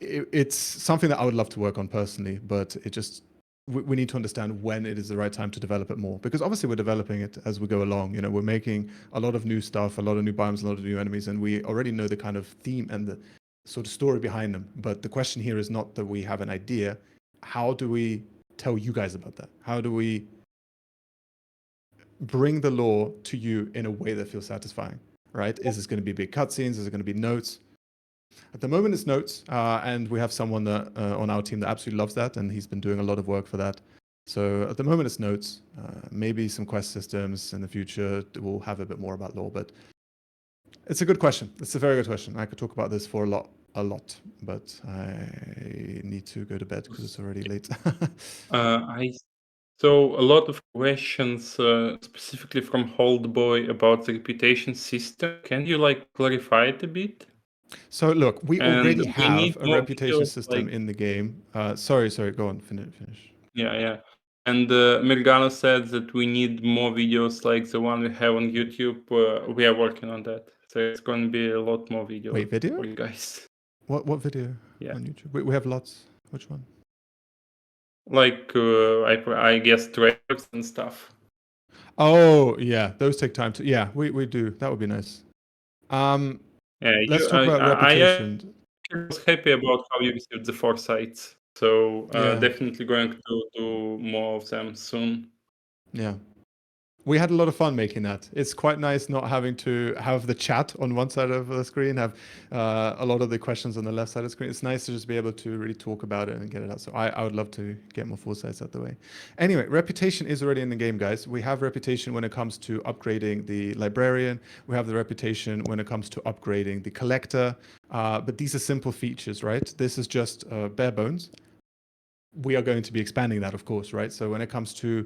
it's something that I would love to work on personally, but it just we need to understand when it is the right time to develop it more, because obviously we're developing it as we go along. We're making a lot of new stuff, a lot of new biomes, a lot of new enemies, and we already know the kind of theme and the sort of story behind them. But the question here is not that we have an idea. How do we tell you guys about that? How do we bring the lore to you in a way that feels satisfying, right? Is this going to be big cutscenes? Is it going to be notes? At the moment, it's notes, and we have someone that on our team that absolutely loves that, and he's been doing a lot of work for that. So at the moment, it's notes. Maybe some quest systems in the future. We'll have a bit more about lore, but it's a good question. It's a very good question. I could talk about this for a lot, but I need to go to bed because it's already late. I saw a lot of questions, specifically from Holdboy about the reputation system. Can you clarify it a bit? So look, we And already we have need a more reputation videos, system in the game. Sorry, go on, finish. Yeah. And Mirgano said that we need more videos like the one we have on YouTube. We are working on that. So it's going to be a lot more videos. Wait, video? For you guys. What video? Yeah. On YouTube? We have lots. Which one? I guess trailers and stuff. Oh yeah, those take time to. Yeah, we do. That would be nice. Let's talk about reputation. I was happy about how you received the foresights. So definitely going to do more of them soon. Yeah. We had a lot of fun making that. It's quite nice not having to have the chat on one side of the screen, have a lot of the questions on the left side of the screen. It's nice to just be able to really talk about it and get it out. So I would love to get more foresights out the way. Anyway, reputation is already in the game, guys. We have reputation when it comes to upgrading the librarian. We have the reputation when it comes to upgrading the collector. But these are simple features, right? This is just bare bones. We are going to be expanding that, of course, right? So when it comes to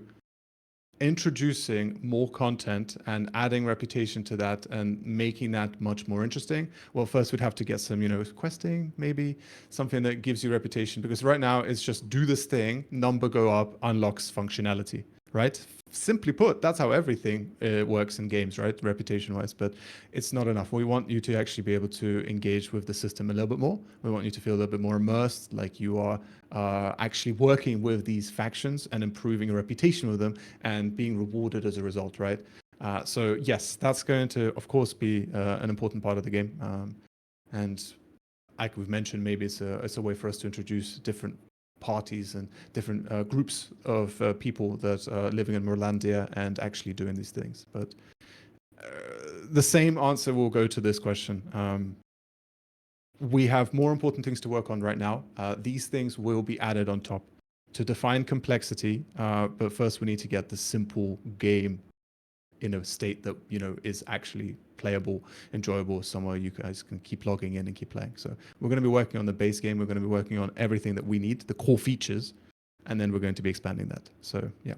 introducing more content and adding reputation to that and making that much more interesting, well, first we'd have to get some, questing, maybe something that gives you reputation, because right now it's just do this thing, number go up, unlocks functionality, right? Simply put, that's how everything works in games, right? Reputation wise, but it's not enough. We want you to actually be able to engage with the system a little bit more. We want you to feel a little bit more immersed, like you are actually working with these factions and improving your reputation with them and being rewarded as a result, right? So yes, that's going to, of course, be an important part of the game. And like we've mentioned, maybe it's a way for us to introduce different parties and different groups of people that are living in Merlandia and actually doing these things. But the same answer will go to this question. We have more important things to work on right now. These things will be added on top to define complexity. But first, we need to get the simple game in a state that is actually playable, enjoyable, somewhere you guys can keep logging in and keep playing. So we're going to be working on the base game. We're going to be working on everything that we need, the core features, and then we're going to be expanding that. So yeah,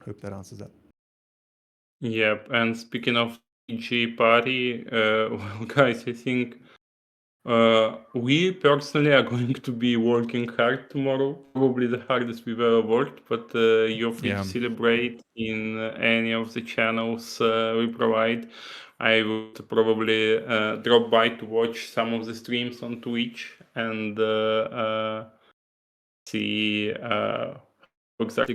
hope that answers that. Yep. And speaking of TGE party, well, guys, I think we personally are going to be working hard tomorrow, probably the hardest we've ever worked, but you're free to celebrate in any of the channels we provide. I would probably drop by to watch some of the streams on Twitch and see how exactly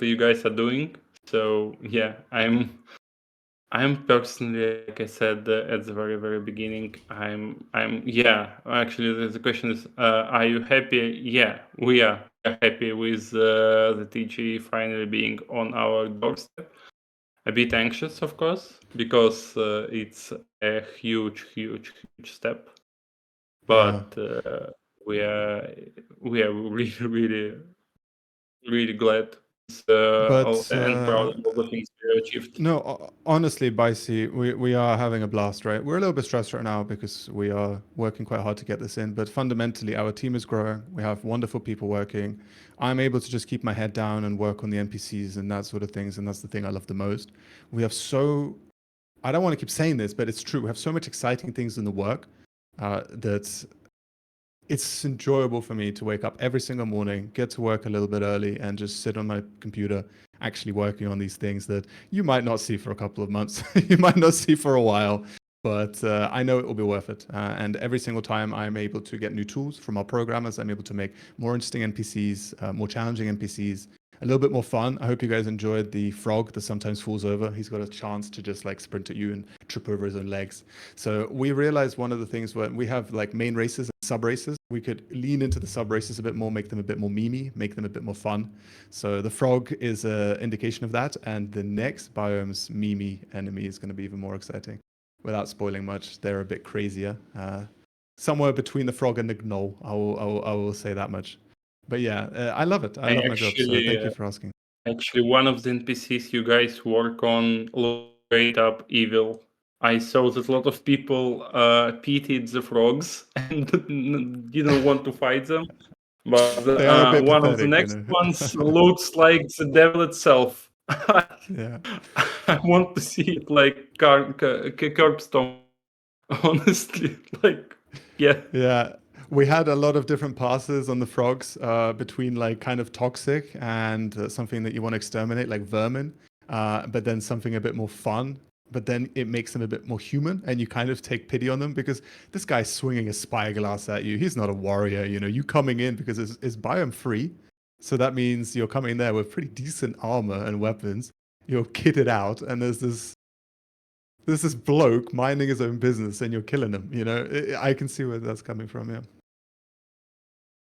you guys are doing. So yeah, I'm personally, like I said at the very, very beginning, actually, the question is, are you happy? Yeah, we are happy with the TGE finally being on our doorstep. A bit anxious, of course, because it's a huge step. But we are really, really, really glad and proud of all the things we achieved. No, honestly, Bicey, we are having a blast, right? We're a little bit stressed right now because we are working quite hard to get this in, but fundamentally, our team is growing. We have wonderful people working. I'm able to just keep my head down and work on the NPCs and that sort of things, and that's the thing I love the most. We have I don't want to keep saying this, but it's true. We have so much exciting things in the work that it's enjoyable for me to wake up every single morning, get to work a little bit early, and just sit on my computer actually working on these things that you might not see for a couple of months, you might not see for a while, but I know it will be worth it. And every single time I'm able to get new tools from our programmers, I'm able to make more interesting NPCs, more challenging NPCs, a little bit more fun. I hope you guys enjoyed the frog that sometimes falls over. He's got a chance to just like sprint at you and trip over his own legs. So we realized one of the things when we have like main races and sub races, we could lean into the sub races a bit more, make them a bit more memey, make them a bit more fun. So the frog is an indication of that. And the next biome's memey enemy is going to be even more exciting. Without spoiling much, they're a bit crazier. Somewhere between the frog and the gnoll, I will say that much. But yeah, I love it. I love my job, so thank you for asking. Actually, one of the NPCs you guys work on looks straight up evil. I saw that a lot of people pitied the frogs and didn't want to fight them. But They are a bit one pathetic, of the next ones looks like the devil itself. Yeah. I want to see it like curbstone. Honestly, like, yeah. Yeah. We had a lot of different passes on the frogs between like kind of toxic and something that you want to exterminate, like vermin, but then something a bit more fun. But then it makes them a bit more human, and you kind of take pity on them because this guy's swinging a spyglass at you. He's not a warrior, you know. You coming in because it's biome free, so that means you're coming there with pretty decent armor and weapons. You're kitted out, and there's this bloke minding his own business, and you're killing him. You know, I can see where that's coming from. Yeah.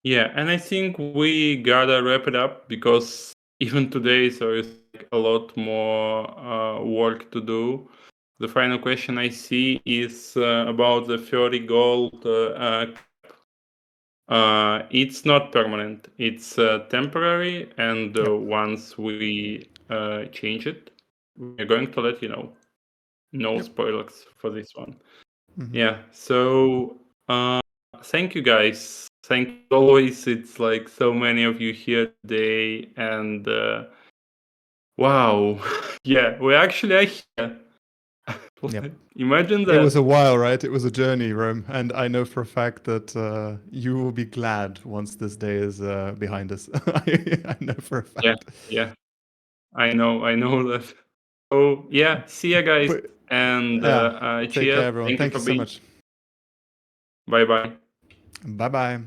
Yeah, and I think we gotta wrap it up because even today there is a lot more work to do. The final question I see is about the 30 gold. It's not permanent. It's temporary, and once we change it, we're going to let you know. No spoilers for this one. Mm-hmm. Yeah. So thank you guys. Thank you always. It's like so many of you here today, and wow, yeah, we actually are here. Yep. Imagine that. It was a while, right? It was a journey, Rome, and I know for a fact that you will be glad once this day is behind us. I know for a fact. Yeah. I know that. So yeah, see ya, guys, and Take cheers. care, everyone. Thank you Thank for you so being. much. Bye bye. Bye bye.